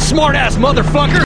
smart ass motherfucker!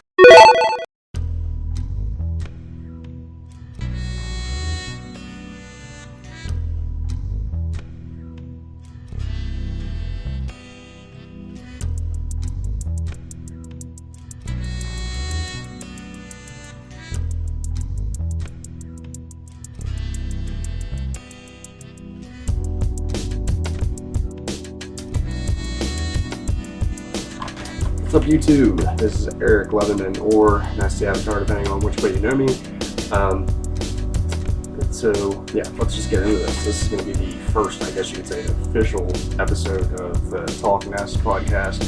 What's up, YouTube? This is Eric Leatherman, or Nasty the Avatar, depending on which way you know me. So yeah, let's just get into this. This is going to be the first, I guess you could say, official episode of the Talk Nest podcast,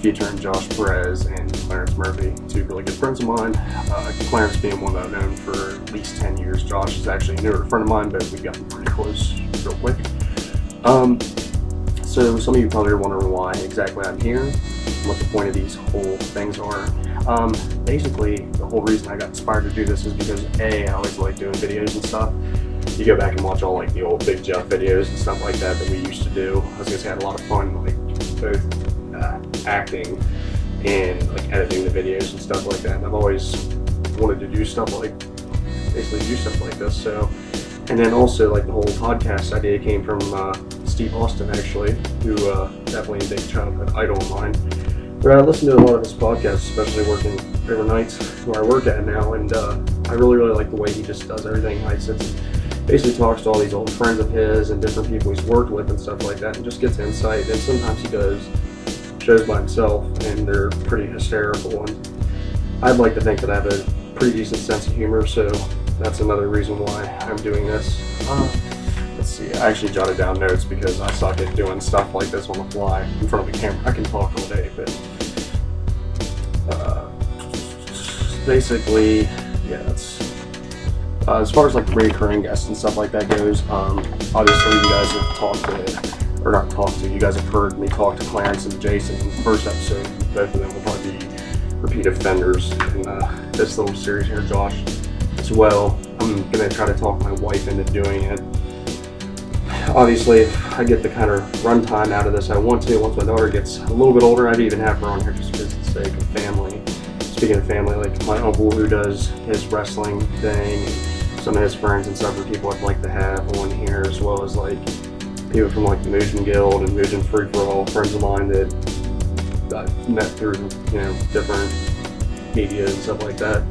featuring Josh Perez and Clarence Murphy, two really good friends of mine. Clarence being one that I've known for at least 10 years. Josh is actually a newer friend of mine, but we've gotten pretty close real quick. So some of you probably are wondering why exactly I'm here, what the point of these whole things are. Basically, the whole reason I got inspired to do this is because I always like doing videos and stuff. You go back and watch all like the old Big Jeff videos and stuff like that we used to do. I was gonna say I had a lot of fun, like both acting and like editing the videos and stuff like that. And I've always wanted to do stuff like this. So, and then also like the whole podcast idea came from Steve Austin, actually, who definitely a big childhood idol of mine. But I listen to a lot of his podcasts, especially working overnights where I work at now, and I really like the way he just does everything. He sits and basically talks to all these old friends of his and different people he's worked with and stuff like that, and just gets insight. And sometimes he does shows by himself, and they're pretty hysterical. And I'd like to think that I have a pretty decent sense of humor, so that's another reason why I'm doing this. Let's see, I actually jotted down notes because I suck at doing stuff like this on the fly in front of a camera. I can talk all day, but basically, yeah, that's as far as like recurring guests and stuff like that goes. Obviously, you guys have you guys have heard me talk to Clarence and Jason in the first episode. Both of them will probably be repeat offenders in this little series here, Josh, as well. I'm gonna try to talk my wife into doing it. Obviously, if I get the kind of runtime out of this I want to, once my daughter gets a little bit older, I'd even have her on here just because of the sake of family. Speaking of family, like my uncle who does his wrestling thing, and some of his friends and stuff are people I'd like to have on here, as well as like people from like the Mugen Guild and Mugen Free For All, friends of mine that I've met through, different media and stuff like that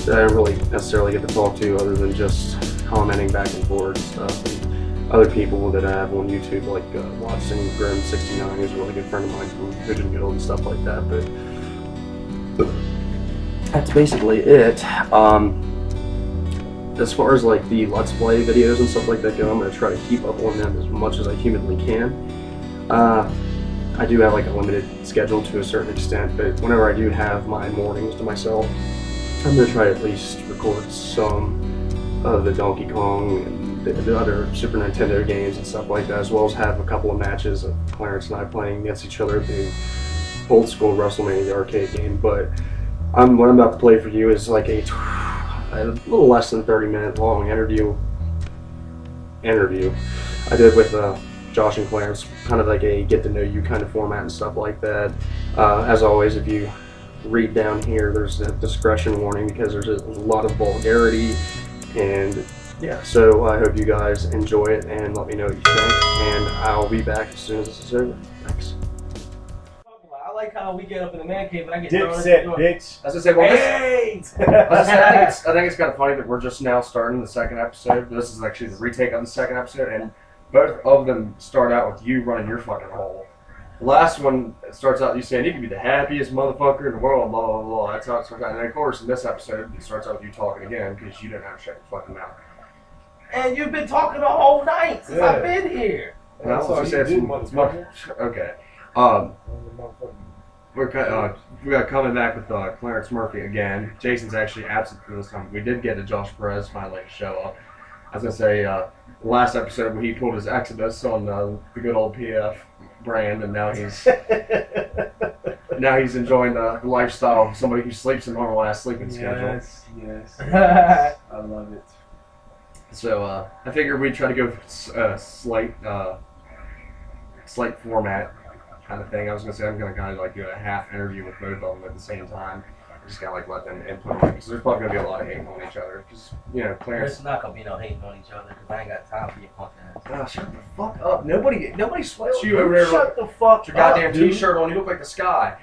I don't really necessarily get to talk to other than just commenting back and forth and stuff. And other people that I have on YouTube, like Watson Grim69, who's a really good friend of mine from Mugen Guild and stuff like that. But that's basically it. As far as like the Let's Play videos and stuff like that go, I'm going to try to keep up on them as much as I humanly can. I do have like a limited schedule to a certain extent, but whenever I do have my mornings to myself, I'm going to try to at least record some of the Donkey Kong and the other Super Nintendo games and stuff like that, as well as have a couple of matches of Clarence and I playing against each other through old school WrestleMania, the arcade game. But what I'm about to play for you is like a little less than 30-minute long interview I did with Josh and Clarence, kind of like a get to know you kind of format and stuff like that. As always, if you read down here, there's a discretion warning because there's a lot of vulgarity, and yeah, so I hope you guys enjoy it and let me know what you think, and I'll be back as soon as this is over. Thanks. I like how we get up in the man cave and I get Dipset, bitch. As I said, well, hey! I think it's kind of funny that we're just now starting the second episode. This is actually the retake of the second episode, and both of them start out with you running your fucking hole. The last one starts out you saying you can be the happiest motherfucker in the world, blah blah blah. That's how it starts out. And of course, in this episode, it starts out with you talking again because you didn't have to shut your fucking mouth. And you've been talking the whole night since I've been here. That's all you do, motherfucker. Okay. We got coming back with Clarence Murphy again. Jason's actually absent for this time. We did get a Josh Perez finally to show up. I was gonna say the last episode when he pulled his Exodus on the good old PF brand, and now he's enjoying the lifestyle of somebody who sleeps a normal ass sleeping schedule. Yes. I love it. So I figured we'd try to go slight format kind of thing. I was gonna say I'm gonna kind of like do a half interview with both of them at the same time. Just kind of like let them input on it because there's probably gonna be a lot of hating on each other. Because Clarence. There's not gonna be no hating on each other because I ain't got time for your punk ass. Ah, shut the fuck up. Nobody sweats you over there. Shut the fuck With your goddamn up, dude. t-shirt on. You look like the sky.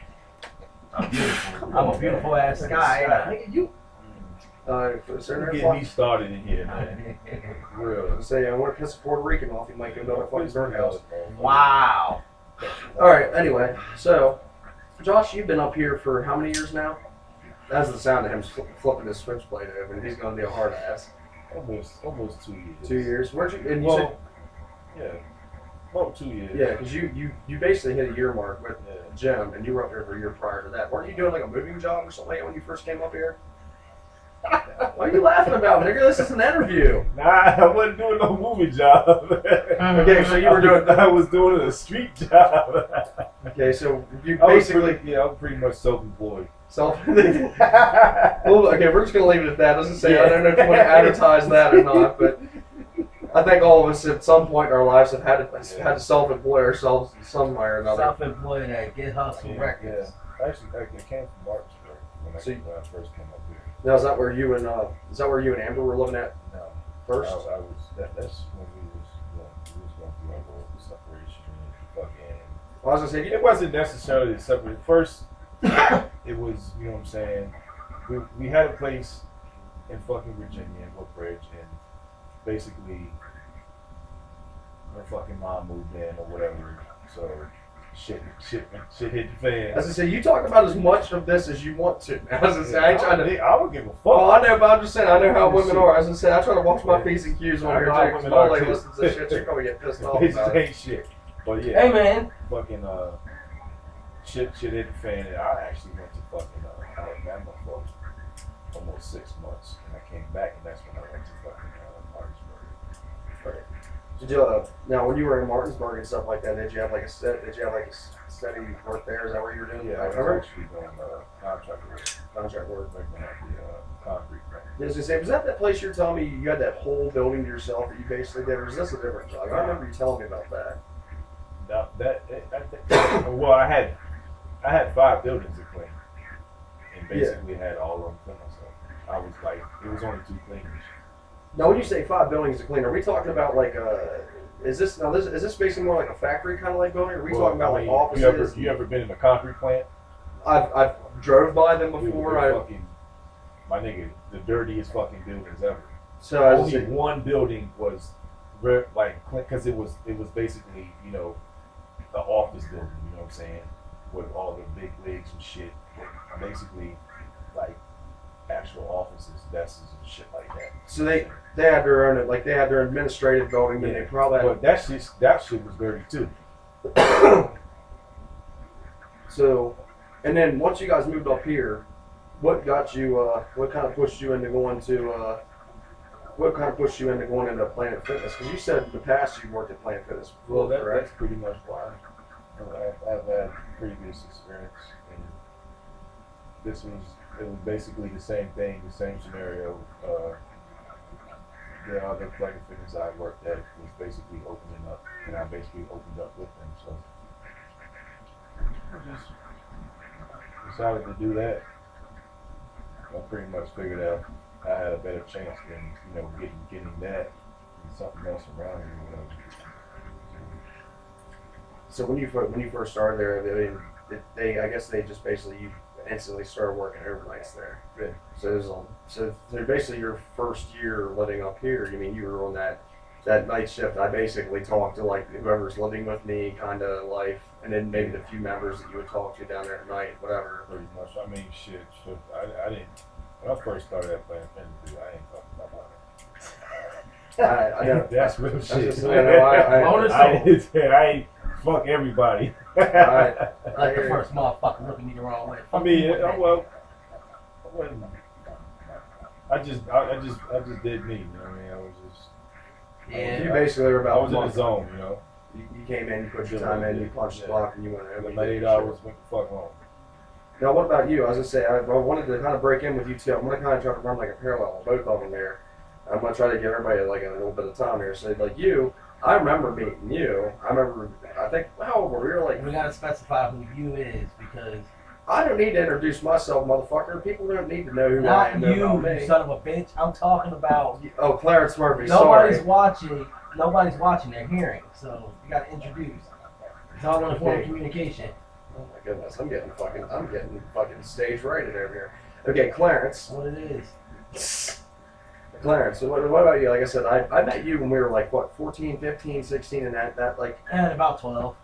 I'm beautiful. I'm a beautiful ass guy. Nigga, you. Don't get me started in here, man. Real. Say I want to piss a Puerto Rican off. He might go to a fucking burn house. Wow. All right. Anyway, so Josh, you've been up here for how many years now? That's the sound of him flipping his switchblade over, and he's gonna be a hard ass. Almost 2 years. 2 years. Where'd you? And you Well, yeah. About 2 years. yeah, because you basically hit a year mark with Yeah. Jim, and you were up here for a year prior to that. Weren't you doing like a moving job or something like that when you first came up here? What are you laughing about, nigga? This is an interview. Nah, I wasn't doing no movie job. Okay, so you were doing. I was doing a street job. Okay, so you I was basically I'm pretty much self-employed. self. Well, okay, we're just gonna leave it at that. Doesn't say I don't know if you want to advertise that or not, but I think all of us at some point in our lives have had to self-employ ourselves somewhere or another. Self-employed at Get Hustle Records. Yeah. Actually, I came from Martinsburg when I first came up here. Now, is that where you and Amber were living at No, first? I was. That's when we was going through our whole separation and fucking. I was gonna say, It wasn't necessarily separate. First, it was, you know what I'm saying. We had a place in fucking Virginia, in Woodbridge, and basically, her fucking mom moved in or whatever. So shit hit the fan. as I say, you talk about as much of this as you want to. As I say, I ain't trying to. I don't give a fuck. Oh, I know, but I'm just saying, I know how women are. As I said, I try to watch my P's and Q's on I here know how too. women Small are, lady too. listens to this shit, she probably get pissed off Bitches about it. ain't shit. But yeah, Hey man. fucking shit hit the fan, and I actually went to fucking Alabama for almost 6 months, and I came back, and that's when I went to fucking Martinsburg. Did you now when you were in Martinsburg and stuff like that? Did you have like a steady work there? Is that what you were doing? Yeah, I was Cover? actually doing contract work, Contract work. working at the concrete plant. As I say, was that place you're telling me you had that whole building to yourself that you basically did, or is this a different job? I remember you telling me about that. Well, I had 5 buildings to clean, and basically had all of them to myself. I was like, it was only 2 cleaners. Now, when you say 5 buildings to clean, are we talking about like is this basically more like a factory kind of like building? Or are we talking about like offices? You ever been in a concrete plant? I've drove by them before. My nigga, the dirtiest fucking buildings ever. So as I Only say, one building was because it was basically, you know, the office building, you know what I'm saying, with all the big wigs and shit, but basically like actual offices, desks and shit like that. so they had their own they had their administrative building, and they probably had, But that shit was dirty too. so. And then once you guys moved up here, what got you? What kind of pushed you into going to? What kind of pushed you into going into Planet Fitness? Because you said in the past you worked at Planet Fitness before, Well, correct? that's pretty much why. I've had previous experience, and it was basically the same thing, the same scenario. The other Planet Fitness I worked at was basically opening up, and I basically opened up with them. So I just decided to do that. I pretty much figured out I had a better chance than, you know, getting that and something else around me. You know. So when you first started there, I guess they just basically you instantly started working overnights there. Yeah. So basically your first year living up here. You mean you were on that night shift? I basically talked to like whoever's living with me, kind of life, and then maybe the few members that you would talk to down there at night, whatever. Pretty much. I mean, shit. I didn't. When I first started at Planet Fitness, I ain't talking about that. I know. That's real shit. Just, I know. I ain't fuck everybody. Like the first motherfucker looking me the wrong way. I mean, well, I just did me. You know what I mean? I was just. Yeah. You basically were I about was in the zone, you know. You came in, you put your time in, you punched the clock, and you went over. The 8 hours went the fuck home. Now, what about you? As I say, I wanted to kind of break in with you too. I'm going to kind of try to run like a parallel on both of them there. I'm going to try to give everybody like a little bit of time here. So, like you, I remember meeting you. I think, how old were we? We were like, We gotta specify who you is because I don't need to introduce myself, motherfucker. People don't need to know who I not am you, about you me. son of a bitch. I'm talking about Oh, Clarence Murphy, nobody's sorry. watching. Nobody's watching. They're hearing. So you gotta introduce. It's all in the form of communication. Oh my goodness, I'm getting fucking stage rated over here. Okay, Clarence. What it is. Clarence, so what about you? Like I said, I met you when we were like, what, 14, 15, 16, and that like, And about 12.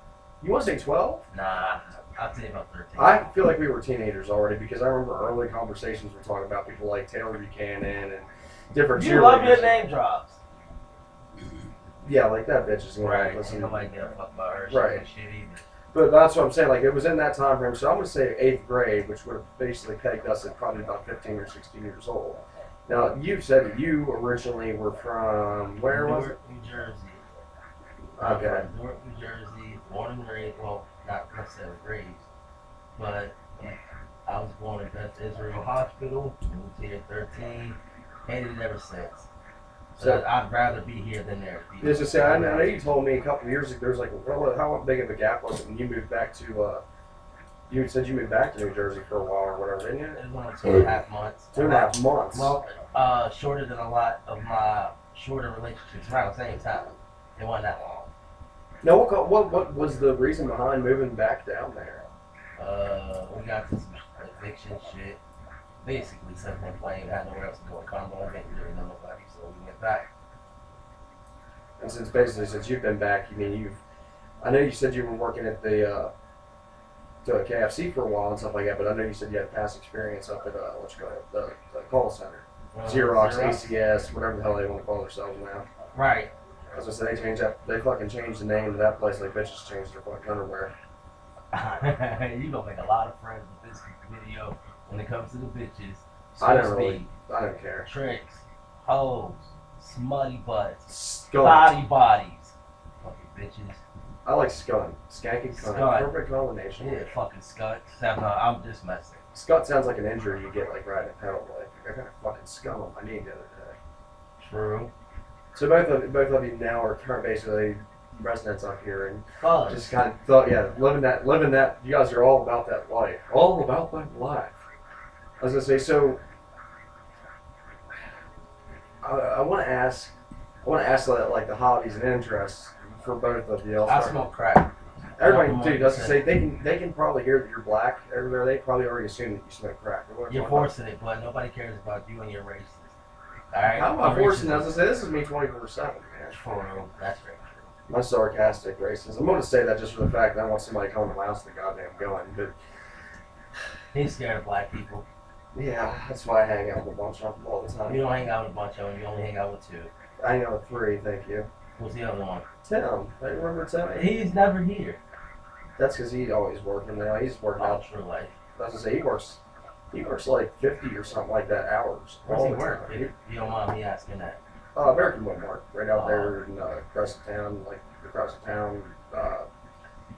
you want to say 12? Nah, I'd say about 13. I feel like we were teenagers already because I remember early conversations were talking about people like Taylor Buchanan and different You love your cheerleaders. name drops. Yeah, like that bitch is Right. listen. Nobody give a fuck about her. Right. Shit either. But that's what I'm saying. Like, it was in that time frame. So I'm going to say 8th grade, which would have basically pegged us at probably about 15 or 16 years old. Now, you said that you originally were from, where was it? Newark, New Jersey. Okay. Newark, New Jersey. Born and raised. Well, not necessarily raised, but I was born in Beth Israel Hospital. Moved here at 13. Hated it ever since. So, So I'd rather be here than there. just to say, I know you told me a couple of years ago, there's like, how big of a gap was it when you moved back to, you said you moved back to New Jersey for a while or whatever, didn't you? It was only 2.5 months. 2.5 months. Well, shorter than a lot of my shorter relationships around the same time. It wasn't that long. Now, what was the reason behind moving back down there? We got to some eviction shit. Basically, simple and plain. Had nowhere else to go. Combo, I didn't really know nobody, so we went back. And since you've been back, you mean I know you said you were working at the KFC for a while and stuff like that, but I know you said you had past experience up at the call center, Xerox, ACS, whatever the hell they want to call themselves now. Right. As I said, they fucking changed the name of that place like bitches changed their fucking underwear. You gonna make a lot of friends with this video when it comes to the bitches. I So don't care. tricks, hoes, smutty butts, Skunt. bodies, fucking bitches. I like skunt. Skanky cunt. Skunt. Perfect combination. Yeah, fucking scunt. I'm just messing. Skunt sounds like an injury you get like riding a pedal bike. I got a fucking skunt on my knee the other day. True. So both of you now are basically residents up here and Fun. just kind of thought, yeah, living that. You guys are all about that life. All about that life. I was gonna say, so I want to ask like the hobbies and interests for both of you. I smoke crack. Everybody, dude, I was gonna say they can probably hear that you're black everywhere. They probably already assume that you smoke crack. You're forcing it, but nobody cares about you and your racist. Alright? How am I forcing? I was gonna say this is me 24/7, man. True. That's very true. My sarcastic racism. I'm going to say that just for the fact that I want somebody coming to my house to the goddamn gun. But He's scared of black people. yeah, that's why I hang out with a bunch of them all the You time. don't hang out with a bunch of them. You only hang out with 2. I hang out with 3, thank you. Who's the other one? Tim, I remember Tim. He's never here. That's because he's always working now. He's working Oh, out. true life. I was going to say he works like 50 or something like that hours. Where's all he the work? time. If you don't mind me asking that. American Woodmark, right out there in across the town,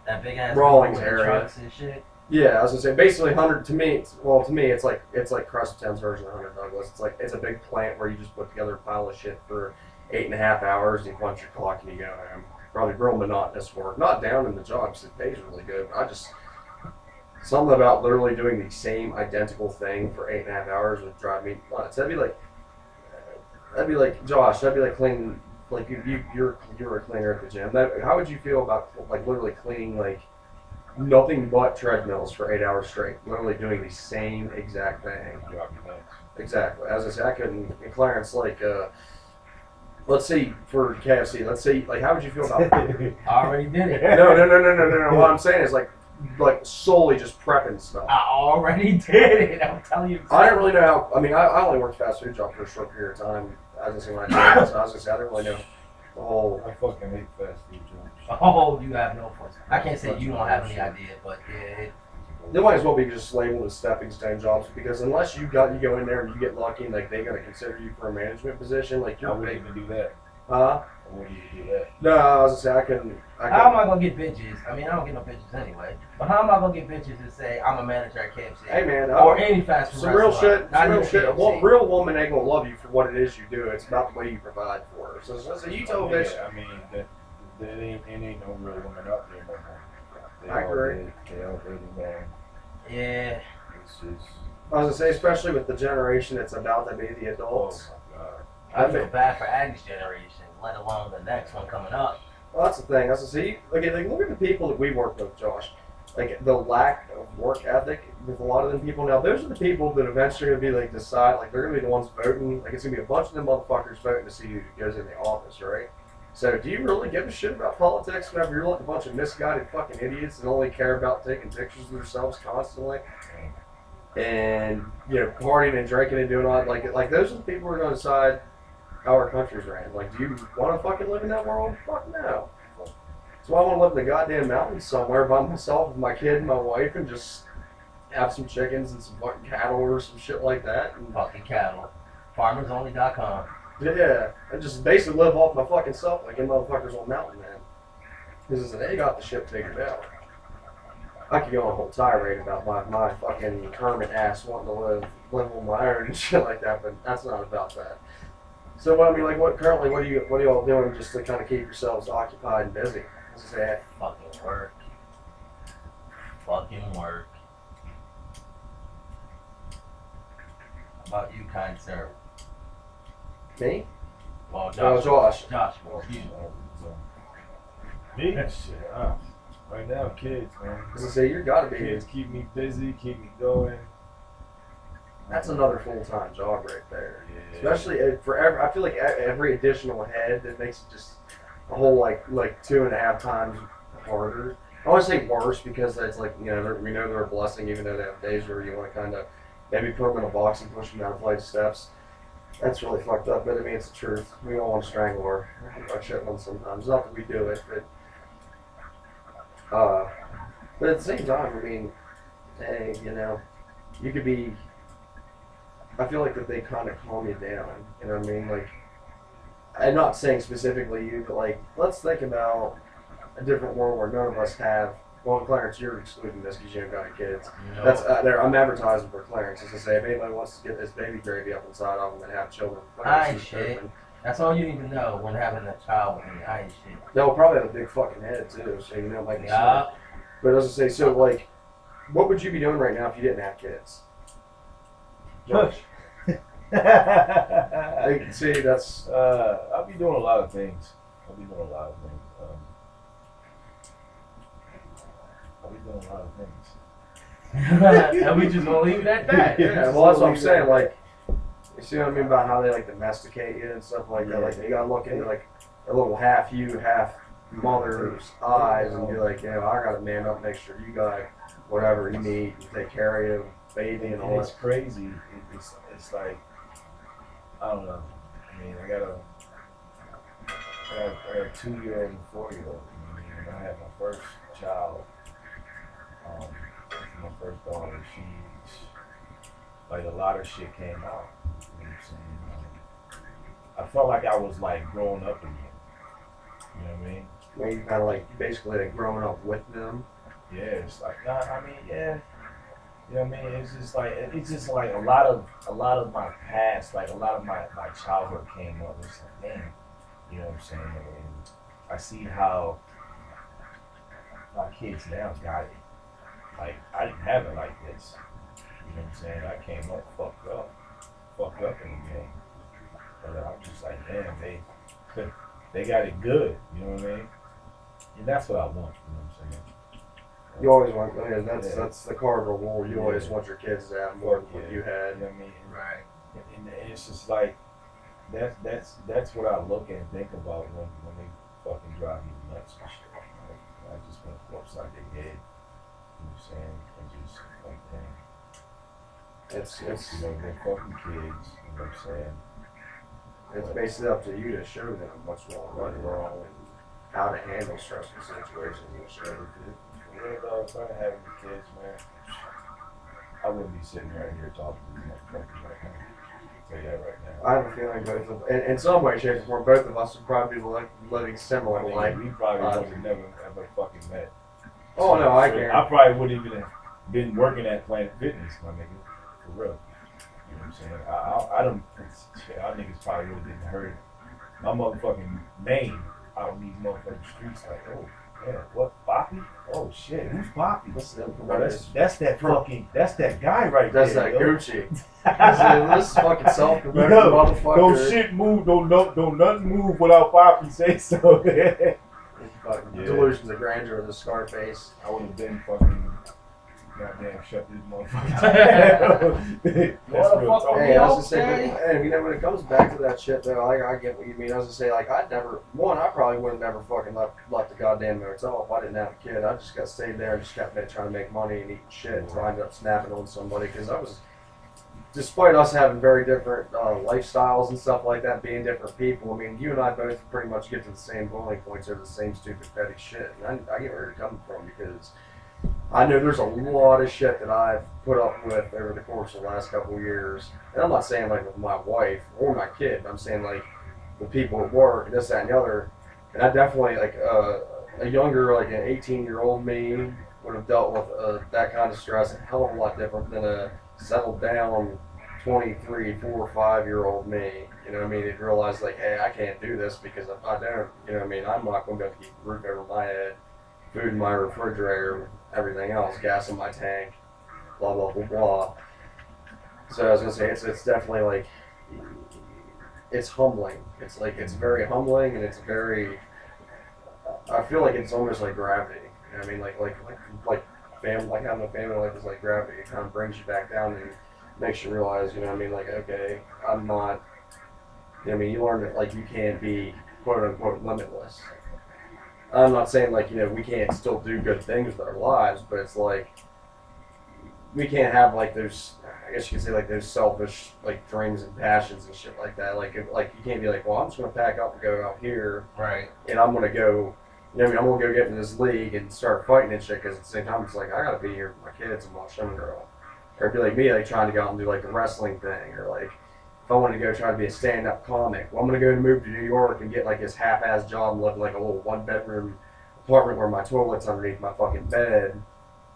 That big ass Rawlings with the area. trucks and shit. Yeah, I was gonna say basically 100 to me. To me, it's like Crest Town's version of 100 Douglas. It's a big plant where you just put together a pile of shit for 8.5 hours. And you punch your clock and you go home. Probably real monotonous work. Not down in the job 'cause it pays really good. But something about literally doing the same identical thing for 8.5 hours would drive me nuts. That'd be like Josh. That'd be like cleaning. Like you're a cleaner at the gym. How would you feel about like literally cleaning like nothing but treadmills for 8 hours straight, literally doing the same exact thing? Exactly. As I said, I couldn't. Clarence, like, let's say for KFC, let's say like, how would you feel about? I already did it. No. What I'm saying is like solely just prepping stuff. I already did it. I'm telling you. I don't really know how. I mean, I only worked fast food job for a short period of time. I was gonna say when I did, so I was gonna say I didn't really know the whole. I fucking hate fast food jobs. Oh, you have no fun. I can't say you don't have any idea, but yeah. They might as well be just labeled as stepping stone jobs because unless you go in there and you get lucky and like they're gonna consider you for a management position, like I you're wouldn't big. even do that. Huh? I wouldn't even do that. No, I was gonna say I couldn't. How am I gonna get bitches? I mean, I don't get no bitches anyway. But how am I gonna get bitches to say I'm a manager at KFC? Hey man, Or any fast food some real restaurant, shit. not Some real even shit. KFC. Well, real woman ain't gonna love you for what it is you do. It's about the way you provide for her. So you tell a bitch. Yeah, I mean, There ain't no real women out there no more. They I all agree. dead. They already gone. Yeah. It's just, I was gonna say, especially with the generation that's about to be the oh adults. my God. I feel bad for Ag's generation, let alone the next one coming up. Well, that's the thing. That's the see. Okay, like, look at the people that we work with, Josh. Like the lack of work ethic with a lot of them people now. Those are the people that eventually gonna be like decide like they're gonna be the ones voting. Like it's gonna be a bunch of them motherfuckers voting to see who goes in the office, right? So do you really give a shit about politics whenever you're like a bunch of misguided fucking idiots that only care about taking pictures of themselves constantly? And partying and drinking and doing all like those are the people who are going to decide how our country's ran. Like, do you want to fucking live in that world? Fuck no. So I want to live in the goddamn mountains somewhere by myself with my kid and my wife and just have some chickens and some fucking cattle or some shit like that. And, Fucking cattle. FarmersOnly.com. yeah, and just basically live off my fucking self like in motherfuckers on mountain man. Because they got the shit figured out. I could go on a whole tirade about my fucking hermit ass wanting to live on my own and shit like that, but that's not about that. So what I mean, like, what are you all doing just to kind of keep yourselves occupied and busy? What's that? Fucking work. Fucking work. How about you, kind sir? Me? Well, Oh, Josh. Joshua, you. Me? Shit. Right now, kids, man. As I say, you gotta be. Kids keep me busy, keep me going. That's another full-time job right there. Yeah. Especially I feel like every additional head that makes it just a whole like 2.5 times harder. I want to say worse because it's like we know they're a blessing even though they have days where you want to kind of maybe put them in a box and push them down a flight of steps. That's really fucked up, but I mean it's the truth. We all want to strangle our chitlins sometimes. Not that we do it, but at the same time, I mean, hey, you could be. I feel like that they kind of calm you down. You know what I mean? Like, I'm not saying specifically you, but like, let's think about a different world where none of us have. Well, Clarence, you're excluding this because you haven't got any kids. No. That's I'm advertising for Clarence. As I say, if anybody wants to get this baby gravy up inside of them and have children, I ain't is shit. open. That's all you need to know when having a child with me. I ain't shit. They'll probably have a big fucking head too, so like. Yeah. But as I say, so like, what would you be doing right now if you didn't have kids? Josh. Like, see, that's. I'll be doing a lot of things. And we just gonna leave it at that. Yeah, well, that's what I'm saying. Like, you see what I mean about how they like domesticate you and stuff like that. Like, you gotta look into like a little half you, half mother's eyes, and be like, I gotta man up, make sure you got whatever you need, and take care of your baby and all It's that. crazy. It's like, I don't know. I mean, I got a 2-year-old and a 4-year-old. I mean, when I had my first child, my first daughter, she's like a lot of shit came out. You know what I'm saying? I felt like I was like growing up again. You know what I mean? Where you kind of like basically like growing up with them. Yeah, it's like yeah. You know what I mean? It's just like a lot of my past, like a lot of my childhood came up. It's like, damn, you know what I'm saying? And I see how my kids now got it. Like, I didn't have it like this. You know what I'm saying? I came up fucked up in the game. But I'm just like, damn, they got it good. You know what I mean? And that's what I want. You know what I'm saying? You always want. That's the cardinal rule. You Yeah. always want your kids to have more than what you You had. know what I mean? Right. And it's just like that's what I look and think about when they fucking drive me nuts and shit. Like, I just want to go upside their head. You know what I'm saying? And just like, damn. It's They're fucking kids. You know what I'm saying? it's basically up to you to show them what's wrong, what's wrong, and how to handle stressful situations and shit. For real though, if I didn't have any kids, man, I wouldn't be sitting right here talking to these motherfuckers right now. I'll tell you that right now. I have a feeling both of, in some way, shape, or form, both of us would probably be living similar I mean, life. we probably would have never ever fucking met. Oh no, I So, can't. I probably wouldn't even have been working at Planet Fitness, my nigga. For real. You know what I'm saying? I don't. Y'all niggas probably would have been heard my motherfucking name out in these motherfucking streets like, oh, man, what, Poppy? Oh shit, who's Poppy? That's that fucking, that's that guy right That's there. that yo. Gucci. This fucking self-promoting Yo, motherfucker. don't shit move, don't nothing move without Poppy say so. Fucking Yeah. delusions of grandeur of the Scarface. I would have been fucking goddamn shut this motherfucker. That's real talk. Hey, I was just saying, hey, you know, when it comes back to that shit, though, I get what you mean. I was just saying, like, I probably would have never fucking left the goddamn motel if I didn't have a kid. I just got stayed there and just kept trying to make money and eating shit until I ended up snapping on somebody because I was, despite us having very different lifestyles and stuff like that, being different people, I mean, you and I both pretty much get to the same boiling points over the same stupid petty shit. And I get where you're coming from because I know there's a lot of shit that I've put up with over the course of the last couple of years. And I'm not saying like with my wife or my kid. I'm saying like with people at work and this, that, and the other. And I definitely, like a younger, like an 18-year-old me would have dealt with that kind of stress a hell of a lot different than a settled down 23, 4, 5-year-old me. You know what I mean? They'd realize like, hey, I can't do this because if I don't, you know what I mean? I'm not going to be able to keep a roof over my head, food in my refrigerator, everything else, gas in my tank, blah, blah, blah, blah. So I was going to say, it's definitely like, it's humbling. It's like, it's very humbling and it's very, I feel like it's almost like gravity. You know what I mean? Like family, like having a family life is like gravity. It kind of brings you back down and makes you realize, you know what I mean? Like, okay, I'm not, you know what I mean? You learn that like you can't be quote unquote limitless. I'm not saying like, you know, we can't still do good things with our lives, but it's like we can't have like those, I guess you could say like those selfish like dreams and passions and shit like that. Like like you can't be like, well, I'm just gonna pack up and go out here, Right. and I'm gonna go, you know, what I mean, I'm gonna go get in this league and start fighting and shit. Because at the same time, it's like I gotta be here with my kids and watch them grow. Or it'd be like me, like trying to go out and do like the wrestling thing, or like if I wanted to go try to be a stand-up comic, well, I'm gonna go and move to New York and get like this half-ass job and live in like a little one-bedroom apartment where my toilet's underneath my fucking bed.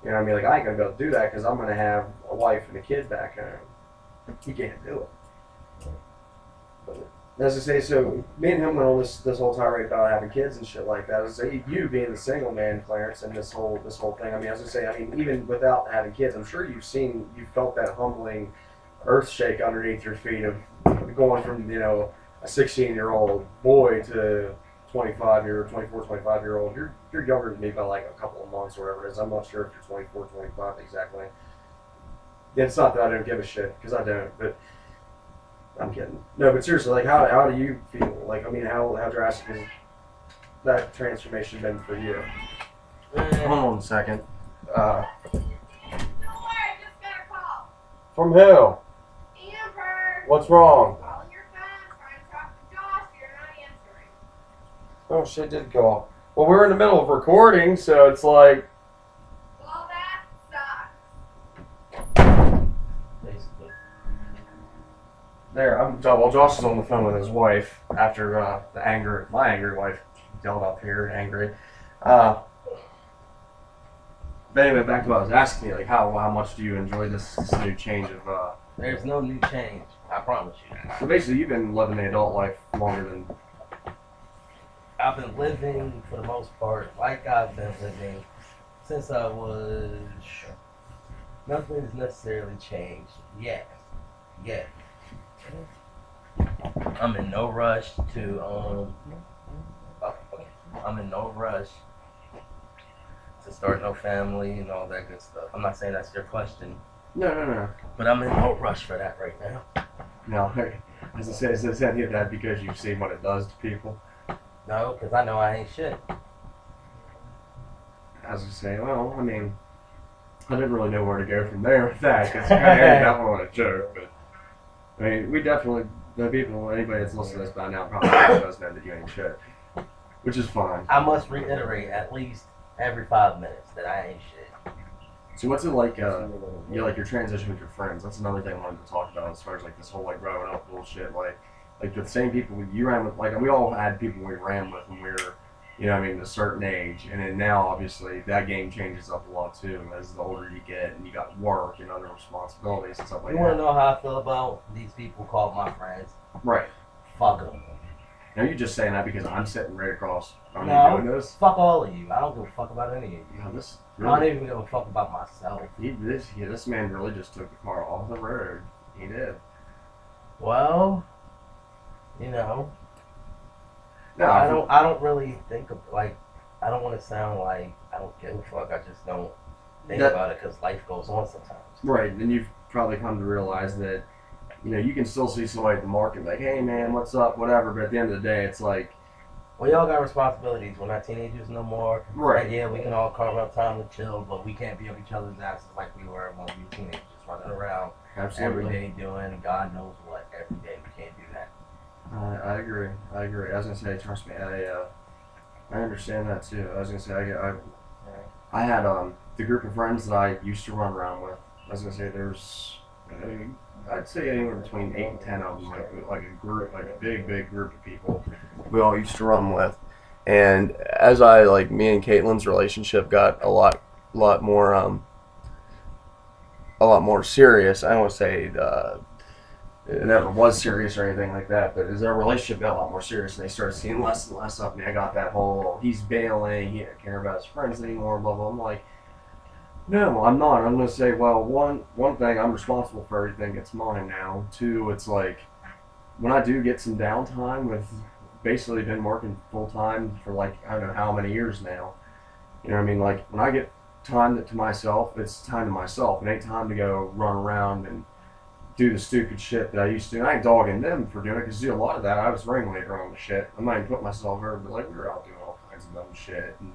You know what I mean? Like I ain't gonna be able to do that because I'm gonna have a wife and a kid back home. You can't do it. But as I say, so me and him went on this whole tirade about having kids and shit like that. As I say, you being the single man, Clarence, and this whole thing. I mean, as I say, I mean, even without having kids, I'm sure you've felt that humbling earth shake underneath your feet of going from, you know, a 16-year-old boy to 24, 25-year-old. You're younger than me by like a couple of months or whatever it is. I'm not sure if you're 24, 25 exactly. Yeah, it's not that I don't give a shit, because I don't, but I'm kidding. No, but seriously, like, how do you feel? Like, I mean, how drastic has that transformation been for you? Hold on a second. No way, I just got a call. From who? Amber, What's wrong? calling your phone, trying to talk to Josh, you're not answering. Oh, shit did call. Well, we're in the middle of recording, so it's like, Well, that sucks. Basically. there, well, Josh is on the phone with his wife after my angry wife yelled up here, angry. But anyway, back to what I was asking you, like, how much do you enjoy this new change of, There's no new change. I promise you that. so basically you've been living the adult life longer than, I've been living, for the most part, like I've been living since I was. Nothing's necessarily changed yet. I'm in no rush to I'm in no rush to start no family and all that good stuff. I'm not saying that's your question, no. but I'm in no rush for that right now. No, as I said, it's any of that because you've seen what it does to people. No, because I know I ain't shit. As I say, well, I mean, I didn't really know where to go from there with that because you kind of ended that one on a joke. But I mean, we definitely, the people, anybody that's listening to this by now probably does know that you ain't shit, which is fine. I must reiterate at least every 5 minutes that I ain't shit. So what's it like? Like your transition with your friends. That's another thing I wanted to talk about as far as like this whole like growing up bullshit. Like the same people you ran with. Like we all had people we ran with when we were, you know, what I mean, a certain age. And then now, obviously, that game changes up a lot too as the older you get and you got work and other responsibilities and stuff like You that. want to know how I feel about these people called my friends? Right. Fuck them. Now you're just saying that because I'm sitting right across from you No, doing this. fuck all of you. I don't give a fuck about any of you. Yeah, this I don't really, even give a fuck about myself. this man really just took the car off the road. He did. Well, you know, No, I don't really think of like. I don't want to sound like I don't give a fuck. I just don't think That- about it because life goes on sometimes. Right, and you've probably come to realize that, you know, you can still see somebody at the market like, hey man, what's up, whatever, but at the end of the day, it's like, We all got responsibilities. We're not teenagers no more. right, And yeah, we can all carve out time to chill, but we can't be up each other's asses like we were when we were teenagers, running around every absolutely. day doing God knows what every day. We can't do that. I agree. I was gonna say, trust me, I understand that too. I was gonna say, I had the group of friends that I used to run around with. I was gonna say there's, I'd say anywhere between 8 and 10 of them, like a group, like a big group of people. We all used to run with, and as me and Caitlin's relationship got a lot more serious. I don't want to say it never was serious or anything like that, but as our relationship got a lot more serious, and they started seeing less and less of me, I got that whole he's bailing, he didn't care about his friends anymore, blah blah. I'm like, no, I'm not. I'm gonna say, well, one thing, I'm responsible for everything. It's mine now. Two, it's like when I do get some downtime, with basically been working full time for like I don't know how many years now. You know what I mean? Like when I get time to myself, it's time to myself. It ain't time to go run around and do the stupid shit that I used to. And I ain't dogging them for doing it, because do a lot of that. I was ringleader on the shit. I'm not even putting myself over, but like we were out doing all kinds of dumb shit. And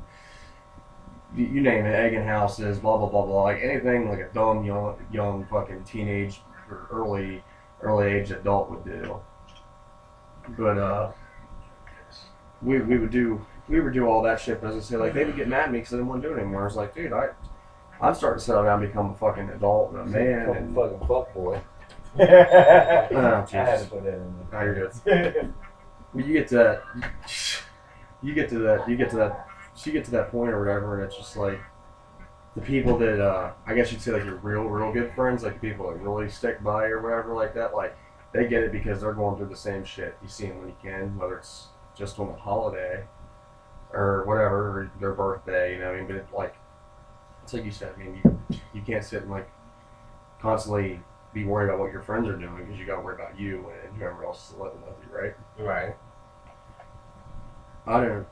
you name it, egging houses, blah blah blah blah. Like anything like a dumb young fucking teenage or early age adult would do. But we would do all that shit. But as I say, like they would get mad at me because I didn't want to do it anymore. I was like, dude, I'm starting to settle down, and become a fucking adult and a man. And fucking fuck boy. oh, I had to Jesus. put that in Oh, you're good. Well, you get to that point or whatever, and it's just like the people that I guess you'd say like your real good friends, like the people that really stick by or whatever like that, like they get it because they're going through the same shit. You see them when you can, whether it's just on a holiday or whatever, or their birthday, you know what I mean? But it's like you said, I mean, you can't sit and like constantly be worried about what your friends are doing, because you got to worry about you and whoever else is living with you, right? Right. I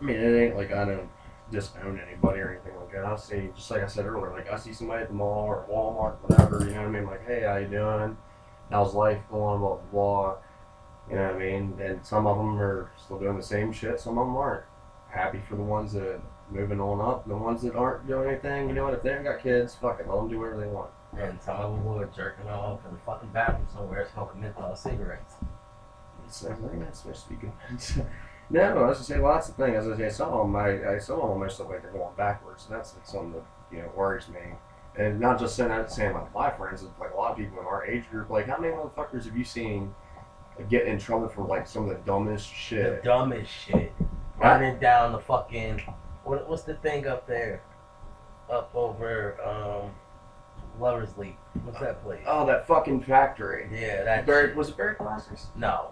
mean, it ain't like I don't disown anybody or anything like that. I see, just like I said earlier, like I see somebody at the mall or Walmart, whatever, you know what I mean? Like, hey, how you doing? How's life going? Blah, blah, blah. You know what I mean? And some of them are still doing the same shit. Some of them aren't. Happy for the ones that are moving on up. The ones that aren't doing anything, you know what? If they haven't got kids, fuck it, let them do whatever they want. And some of them who are jerking off in the fucking bathroom somewhere smoking menthol cigarettes. I think that's supposed to be good. No, I was just saying, well, that's the thing. As I say, some of them, some of them I still think they're going backwards, and that's something that worries me. And not just saying about my friends, it's like a lot of people in our age group. Like, how many motherfuckers have you seen get in trouble for like some of the dumbest The shit? dumbest shit. Running down the fucking what's the thing up there? Up over Lover's Leap. What's that place? Oh, that fucking factory. Yeah, that shit. Was it Berry Classics? No.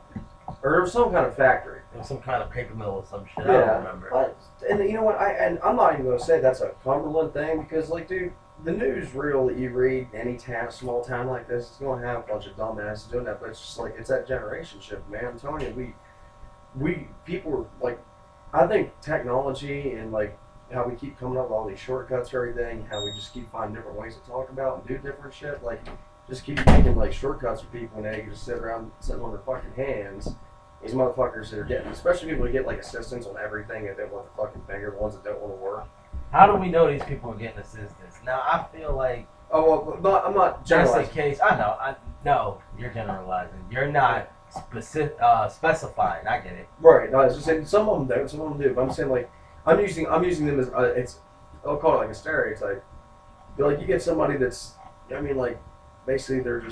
Or it was some kind of factory. It was some kind of paper mill or some shit. I don't remember. And you know what? I'm not even gonna say that's a Cumberland thing, because like, dude, the newsreel that you read, any town, small town like this, it's gonna have a bunch of dumbasses doing that. But it's just like, it's that generation shift, man. I'm telling you, we people are like, I think technology and like how we keep coming up with all these shortcuts for everything, how we just keep finding different ways to talk about and do different shit, like just keep making like shortcuts for people, and they can just sit around sitting on their fucking hands. These motherfuckers that are getting, especially people that get like assistance on everything and they want the fucking finger, the ones that don't want to work. How do we know these people are getting assistance? Now I feel like Oh well, I'm not just in generalizing. case. No, you're generalizing. You're not specifying. I get it. Right. No, I was just saying some of them don't, some of them do. But I'm saying like I'm using them as I'll call it like a stereotype. But like you get somebody that's, I mean, like basically they're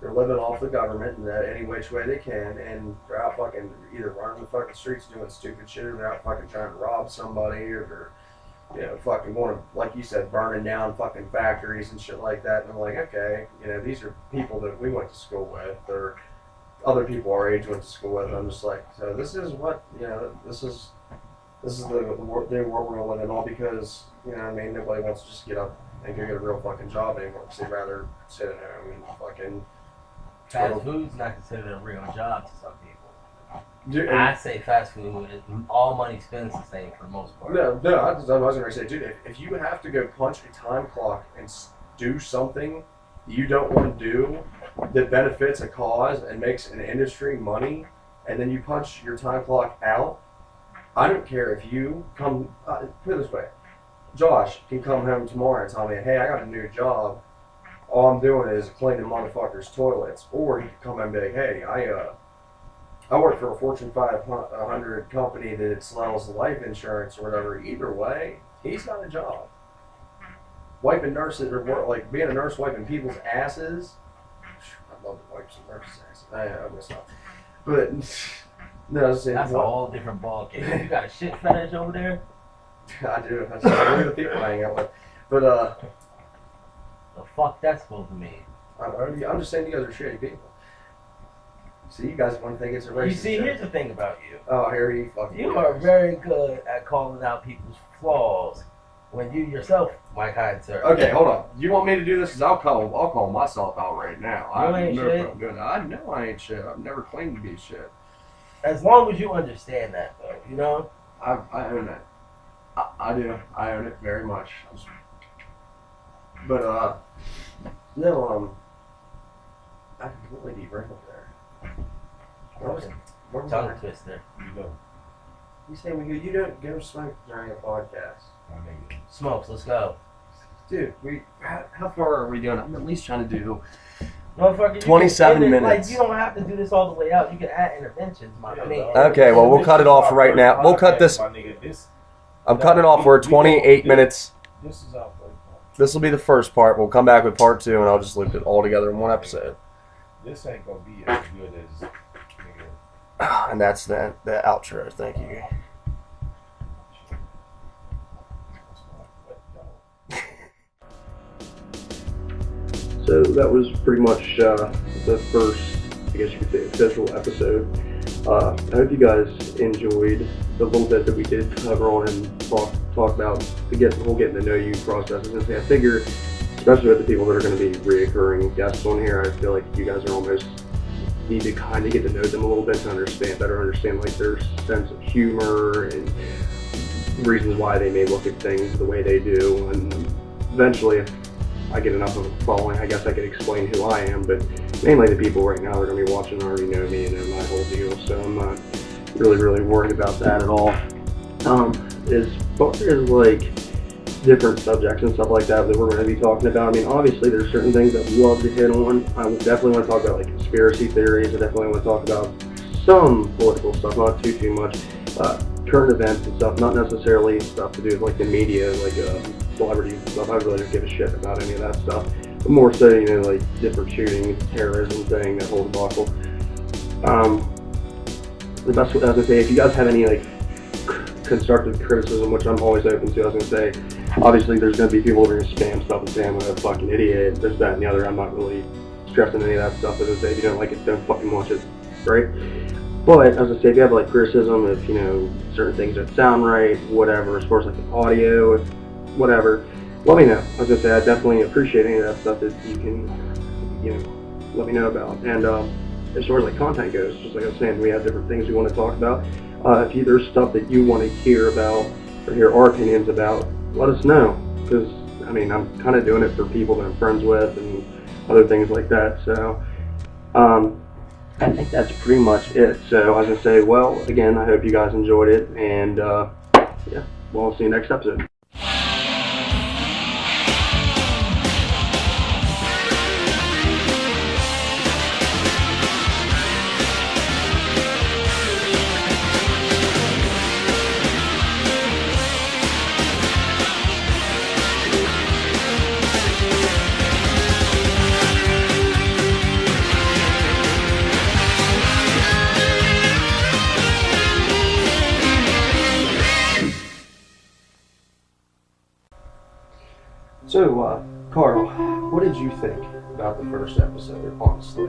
living off the government in that any which way they can, and they're out fucking either running the fucking streets doing stupid shit, or they're out fucking trying to rob somebody, or they're fucking going to, like you said, burning down fucking factories and shit like that. And I'm like, okay, these are people that we went to school with, or other people our age went to school with. I'm just like, so this is what, this is the world we're living on, because, you know what I mean, nobody wants to just get up and go get a real fucking job anymore. So they'd rather sit at home and fucking. Fast food's not considered a real job to some people. Dude, I say fast food is all money spent is the same for the most part. no, I was going to say, dude, if you have to go punch a time clock and do something you don't want to do that benefits a cause and makes an industry money, and then you punch your time clock out, I don't care if you come, put it this way, Josh can come home tomorrow and tell me, hey, I got a new job. All I'm doing is cleaning motherfuckers' toilets. Or he can come and be like, hey, I work for a Fortune 500 company that sells life insurance or whatever. Either way, he's got a job. Wiping nurses, or like being a nurse wiping people's asses. I'd love to wipe some nurses' asses. I miss that. But, no, I was saying, That's a whole different ballgame. You got a shit fetish over there? I do. That's one of the people I hang out with. But, The fuck that's supposed to mean? I'm just saying you guys are shitty people. See, you guys want to think it's a racist. You see, joke. here's the thing about you. Oh, here you fucking. You guys. are very good at calling out people's flaws when you yourself, my kind sir. Okay, hold on. You want me to do this? Cause I'll call myself out right now. You ain't shit. I know I ain't shit. I've never claimed to be shit. As long as you understand that, though, you know? I own that. I do. I own it very much. But no, I completely derailed there. Where was Tongue I? twister. You go. You say you don't go smoke during a podcast. My nigga. Smokes, let's go. Dude, how far are we doing? I'm at least trying to do. Motherfucker, you 27 can end it, minutes. Like, you don't have to do this all the way out. You can add interventions, I mean. Okay, well, we'll cut it off right now. We'll cut this. My nigga, this I'm cutting it off. We're at 28 minutes. is our first part. This will be the first part. We'll come back with part 2, and I'll just loop it all together in one episode. This ain't gonna be as good as nigga. And that's the outro. Thank you. So that was pretty much the first, I guess you could say, official episode. I hope you guys enjoyed the little bit that we did cover on and talk about the whole getting to know you process. And I figure, especially with the people that are going to be reoccurring guests on here, I feel like you guys are almost need to kind of get to know them a little bit to better understand like their sense of humor and reasons why they may look at things the way they do. And eventually, if I get enough of a following, I guess I could explain who I am, but mainly the people right now that are going to be watching already know me and know my whole deal, so I'm not really worried about that at all. As far as like different subjects and stuff like that we're going to be talking about, I mean, obviously there's certain things I'd love to hit on. I definitely want to talk about like conspiracy theories. I definitely want to talk about some political stuff, not too much. Current events and stuff, not necessarily stuff to do with like the media, like celebrities and stuff. I really don't give a shit about any of that stuff. But more so, you know, like different shootings, terrorism thing, that whole debacle. The best way I was gonna say, if you guys have any like constructive criticism, which I'm always open to, I was gonna say, obviously there's gonna be people that are gonna spam stuff and say I'm a fucking idiot, this, that, and the other. I'm not really stressing any of that stuff. As I say, if you don't like it, don't fucking watch it, right? But as I say, if you have like criticism, if you know certain things don't sound right, whatever, as far as like the audio, if whatever, let me know. As I say, I definitely appreciate any of that stuff that you can, you know, let me know about. And as far as like content goes, just like I was saying, we have different things we want to talk about. If there's stuff that you want to hear about or hear our opinions about, let us know. Because I mean, I'm kind of doing it for people that I'm friends with and other things like that. So. I think that's pretty much it. So I was going to say, well, again, I hope you guys enjoyed it, and yeah, well, I'll see you next episode. So, Carl, what did you think about the first episode, honestly?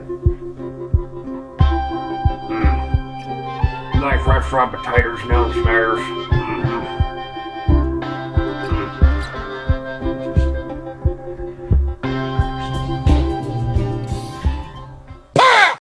You like fresh fried potatoes, no, Smithers?